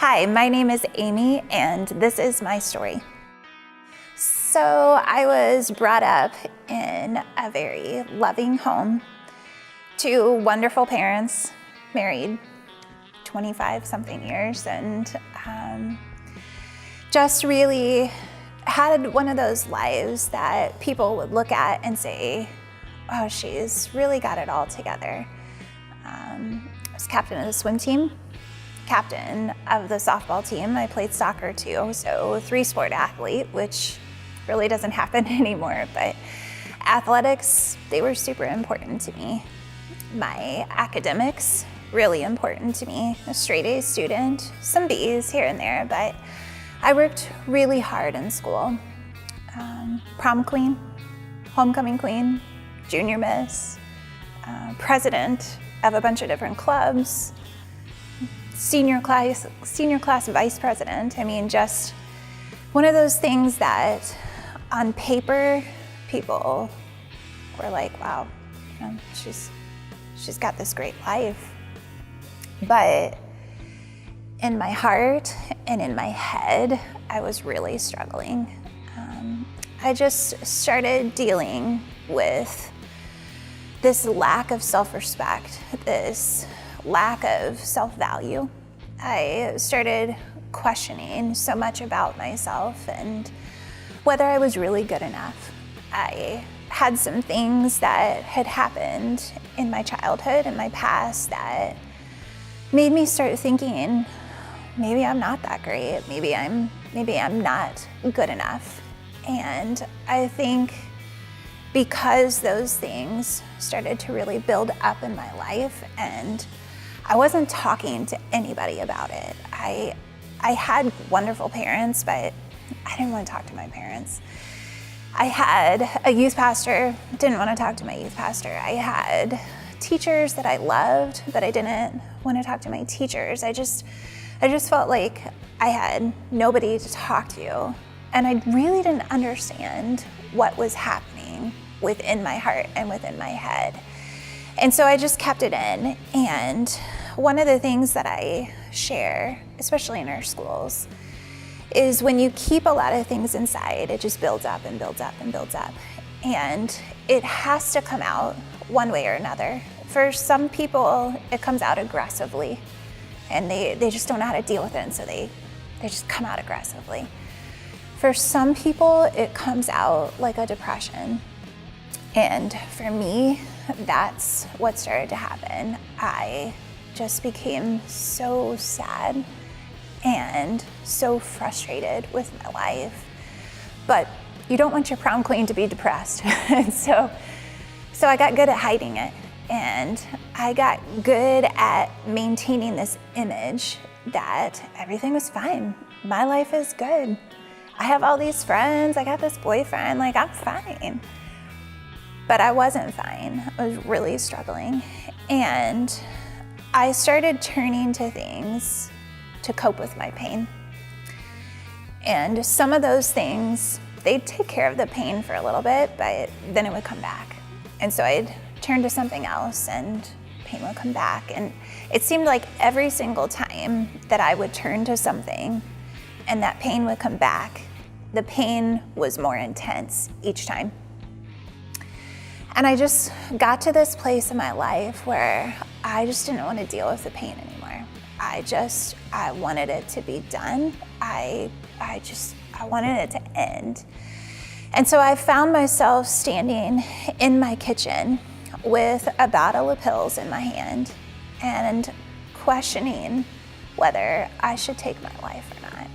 Hi, my name is Amy, and this is my story. So I was brought up in a very loving home to wonderful parents, married 25 something years, and just really had one of those lives that people would look at and say, oh, she's really got it all together. I was captain of the swim team, captain of the softball team. I played soccer too, so 3-sport athlete, which really doesn't happen anymore, but athletics, they were super important to me. My academics, really important to me. A straight A student, some B's here and there, but I worked really hard in school. Prom queen, homecoming queen, junior miss, president of a bunch of different clubs, senior class vice president. I mean, just one of those things that on paper, people were like, wow, you know, she's got this great life. But in my heart and in my head, I was really struggling. I just started dealing with this lack of self-respect, this lack of self-value. I started questioning so much about myself and whether I was really good enough. I had some things that had happened in my childhood and my past that made me start thinking, maybe I'm not that great, maybe I'm not good enough. And I think because those things started to really build up in my life, and I wasn't talking to anybody about it. I had wonderful parents, but I didn't want to talk to my parents. I had a youth pastor, didn't want to talk to my youth pastor. I had teachers that I loved, but I didn't want to talk to my teachers. I just felt like I had nobody to talk to, and I really didn't understand what was happening within my heart and within my head. And so I just kept it in. And one of the things that I share, especially in our schools, is when you keep a lot of things inside, it just builds up and builds up and builds up. And it has to come out one way or another. For some people, it comes out aggressively, and they just don't know how to deal with it, and so they just come out aggressively. For some people, it comes out like a depression. And for me, that's what started to happen. I just became so sad and so frustrated with my life. But you don't want your prom queen to be depressed. And so I got good at hiding it. And I got good at maintaining this image that everything was fine. My life is good. I have all these friends, I got this boyfriend, like I'm fine. But I wasn't fine. I was really struggling. And I started turning to things to cope with my pain. And some of those things, they'd take care of the pain for a little bit, but then it would come back. And so I'd turn to something else and pain would come back. And it seemed like every single time that I would turn to something and that pain would come back, the pain was more intense each time. And I just got to this place in my life where I just didn't want to deal with the pain anymore. I wanted it to be done. I wanted it to end. And so I found myself standing in my kitchen with a bottle of pills in my hand and questioning whether I should take my life or not.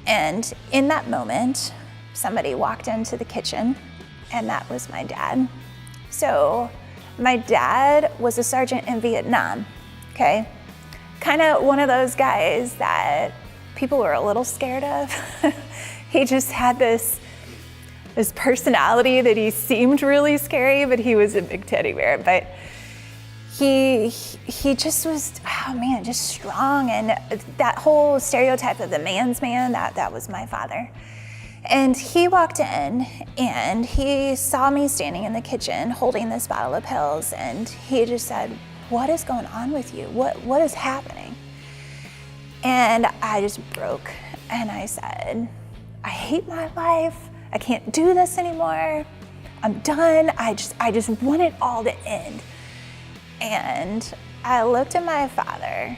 And in that moment, somebody walked into the kitchen, and that was my dad. So my dad was a sergeant in Vietnam, okay? Kind of one of those guys that people were a little scared of. He just had this personality that he seemed really scary, but he was a big teddy bear. But he just was, oh man, just strong. And that whole stereotype of the man's man, that was my father. And he walked in and he saw me standing in the kitchen holding this bottle of pills, and he just said, "What is going on with you? What is happening?" And I just broke and I said, I hate my life. I can't do this anymore. I'm done. I just want it all to end. And I looked at my father,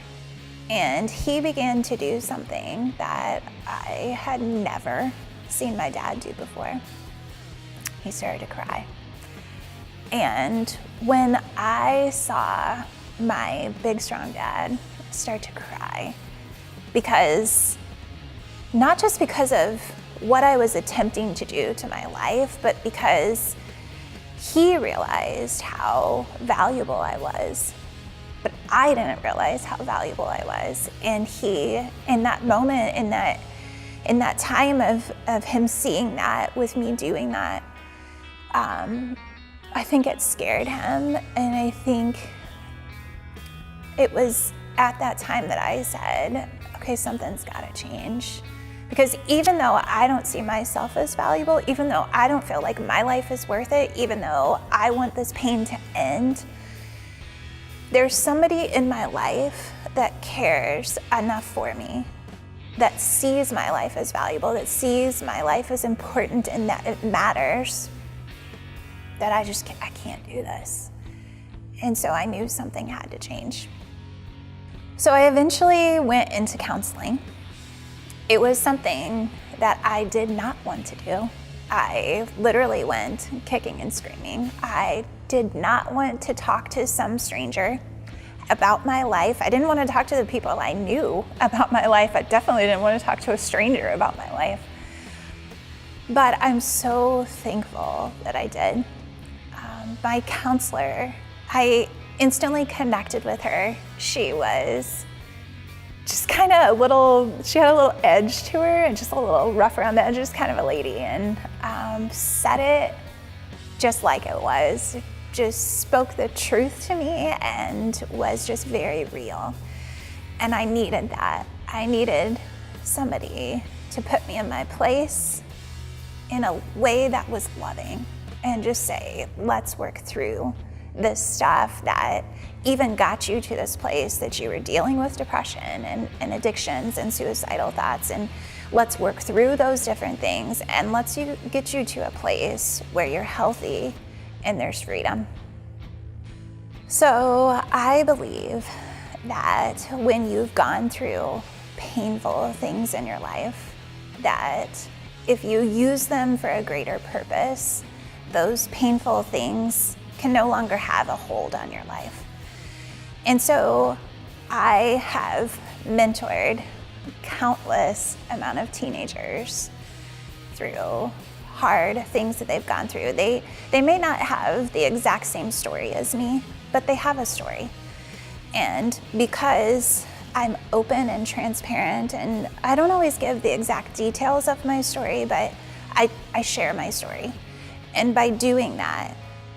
and he began to do something that I had never seen my dad do before. He started to cry. And when I saw my big, strong dad start to cry, not just because of what I was attempting to do to my life, but because he realized how valuable I was. But I didn't realize how valuable I was. And he, in that moment, in that time of him seeing that with me doing that, I think it scared him. And I think it was at that time that I said, okay, something's gotta change. Because even though I don't see myself as valuable, even though I don't feel like my life is worth it, even though I want this pain to end, there's somebody in my life that cares enough for me, that sees my life as valuable, that sees my life as important and that it matters, that I can't do this. And so I knew something had to change. So I eventually went into counseling. It was something that I did not want to do. I literally went kicking and screaming. I did not want to talk to some stranger about my life. I didn't want to talk to the people I knew about my life. I definitely didn't want to talk to a stranger about my life. But I'm so thankful that I did. My counselor, I instantly connected with her. She was just kind of she had a little edge to her and just a little rough around the edges kind of a lady, and said it just like it was, just spoke the truth to me and was just very real. And I needed that. I needed somebody to put me in my place in a way that was loving and just say, let's work through this stuff that even got you to this place that you were dealing with depression and addictions and suicidal thoughts, and let's work through those different things and let's get you to a place where you're healthy and there's freedom. So I believe that when you've gone through painful things in your life, that if you use them for a greater purpose, those painful things can no longer have a hold on your life. And so I have mentored countless amount of teenagers through hard things that they've gone through. They may not have the exact same story as me, but they have a story. And because I'm open and transparent, and I don't always give the exact details of my story, but I share my story. And by doing that,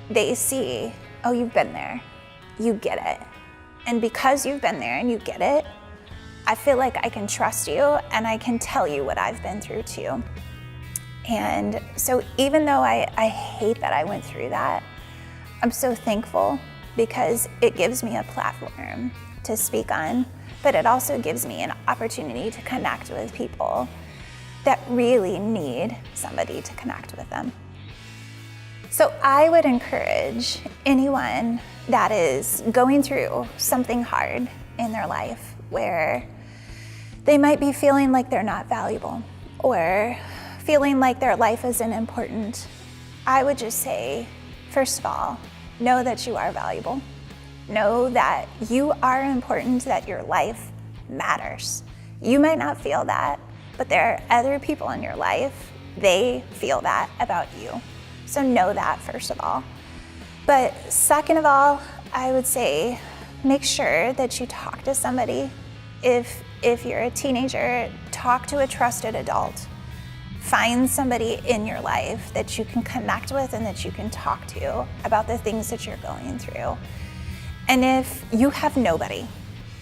they see, oh, you've been there, you get it. And because you've been there and you get it, I feel like I can trust you and I can tell you what I've been through too. And so even though I hate that I went through that, I'm so thankful because it gives me a platform to speak on, but it also gives me an opportunity to connect with people that really need somebody to connect with them. So I would encourage anyone that is going through something hard in their life where they might be feeling like they're not valuable or feeling like their life isn't important. I would just say, first of all, know that you are valuable. Know that you are important, that your life matters. You might not feel that, but there are other people in your life, they feel that about you. So know that, first of all. But second of all, I would say make sure that you talk to somebody. If you're a teenager, talk to a trusted adult. Find somebody in your life that you can connect with and that you can talk to about the things that you're going through. And if you have nobody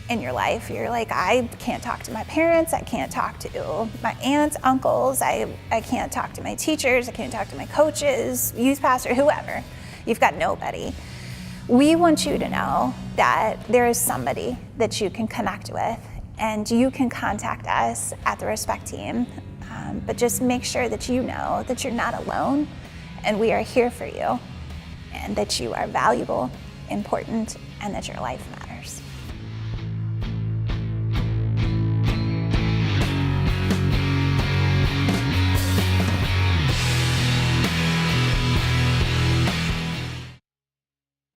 in your life, you're like, I can't talk to my parents, I can't talk to my aunts, uncles, I can't talk to my teachers, I can't talk to my coaches, youth pastor, whoever. You've got nobody. We want you to know that there is somebody that you can connect with And you can contact us at the Respect Team, but just make sure that you know that you're not alone and we are here for you and that you are valuable, important, and that your life matters.